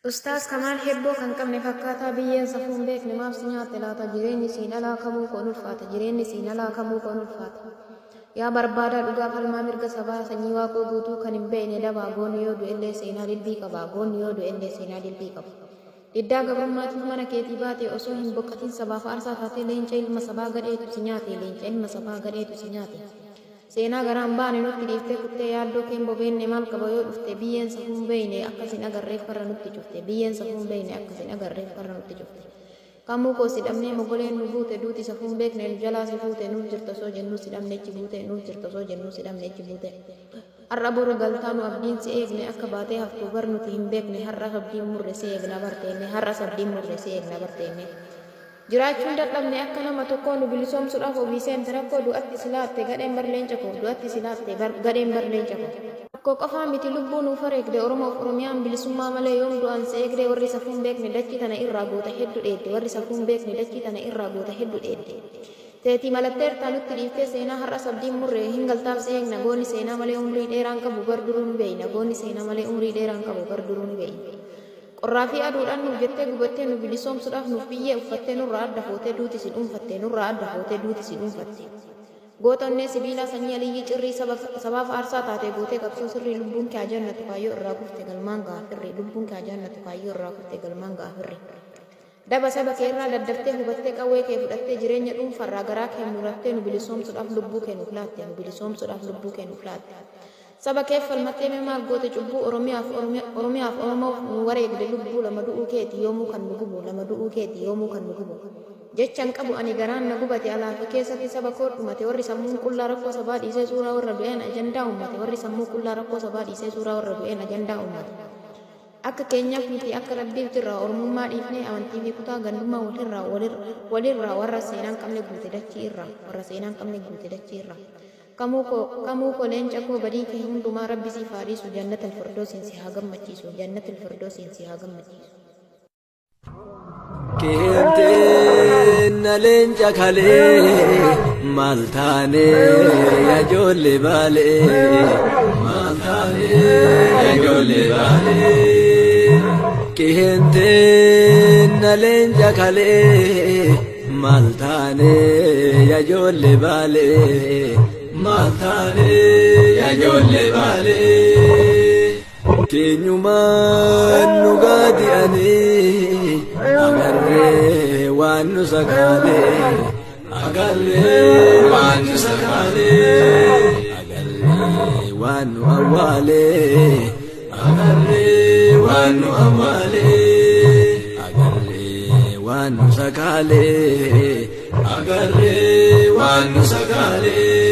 Ustaas Kamal hedduu kan qabne fakkaataa biyyeen safuun beekne maaf si nyaatte laata jireenyi siin alaa kamuu koon ulfaata jireenyi siin alaa kamuu koon ulfaata yaa barbaadaa dhugaa falmaa mirga sabaa sanyii waaqoo guutuu kan hin beekne dabaa goonni yoo du'ellee seenaa dilbii qaba goonni yoo du'ellee seenaa dilbii qaba diddaa gabrummaatiif mana keetii baate osoo hin boqqatiin sabaaf aarsaa taatee leenca ilma sabaa gadheetu si nyaate leenca ilma sabaa gadheetu si nyaate seenaa garaan baane nutti dhiiftee kuttee yaaddoo keen bobeenne maal qaba yoo dhufte biyyeen safuun beeyne akkasin agarreef karra nutti cufte biyyeen safuun beeyne akkasin agarreef karra nutti cufte kamuu koo sidhamnee mogoleen nu buute duuti safuun beekne nu jalaa si fuute nuuf jirta soo jennuu sidhamneechi buute nuuf jirta soo jennuu sidhamneechi buute har'a boru galtaa nu abdiin si eegne akka baatee haftuu bar nuti hin beekne har'a abdiin murre si eegna barteenne har'a abdiin murre si eegna barteenne jiraachuun dadhabne akka nama tokkoo nu bilisoomsuudhaaf ofiiseen rakkoo du'atti silaatte gadheen bar leenca koo du'atti silaatte gadheen bar leenca koo akkoo qofaa miti lubbuu nuuf wareegde oromoof oromiyaan bilisummaa malee yoom du'an si eegde warri safuun beekne dachii tana irraa goota hedduu dheedde warri safuun beekne dachii tana irraa goota hedduu dheedde teetii malatteertaa nutti dhiiftee seenaa har'a sabdiin murree hin galtaaf si eegna goonni seenaa malee umrii dheeraan qabu bar duruu ni beeyna goonni seenaa malee umrii dheeraan qabu bar duruu ni beeyna qorraa fi aduudhaan nuuf jettee gubattee nu bilisoomsuudhaaf nuuf biyyee uffattee nurraa adda footee duuti si dhuunfatte nurraa adda footee duuti si dhuunfatte gootonnee sibiilaa sanyii aliyyii cirrii sabaaf aarsaa taate gootee qabsoo sirrii lubbuun kee ajannatu kaayyoo irraa kufte galmaan gaafirri lubbuun kee ajannatu kaayyoo irraa kufte galmaan gaafirri daba saba kee irraa daddaftee hubattee qawwee kee fudhattee jireenya dhuunfarraa garaa kee murattee nu bilisoomsuudhaaf lubbuu kee nuuf laatte nu bilisoomsuudhaaf lubbuu kee nuuf laatte saba keef falmattee maal goote cubbuu oromiyaaf oromoof nu wareegde lubbuu lama du'uu keeti yoomuu kan nu gubu lama du'uu keeti yoomuu kan nu gubu jechan qabu ani garaan na gubate alaafi keessatti saba koo dhumate warri sammuun qullaa rakkoo sabaa dhiisee suuraa warra du'een ajandaa ummate warri sammuu qullaa rakkoo sabaa dhiisee suuraa warra du'een ajandaa ummate akka keenyaaf miti akka rabbiif jirra oromummaa dhiifnee amantii fi kutaa gandummaa walirraa warra seenaan qabne guute dachii irra warra seenaan qabne guute dachii irra kamuu ko leenca koo badii kee hundumaa rabbi siif haa dhiisu jannatal firdoosiin si haa gammachiisu jannatal firdoosiin si haa gammachiisu Keenteenna leenca kalee maal taane yaa ijoollee baalee maal taane yaa ijoollee baalee keenteenna leenca kalee maal taane yaa ijoollee baalee maal taane yaa ijoollee baalee keenyumaan nu gaadi'anii agarree waan nu sakaalee agarree waan nu sakaalee agarree waan nu awwaalee agarree waan nu awwaalee agarree waan nu sakaalee agarree waan nu sakaalee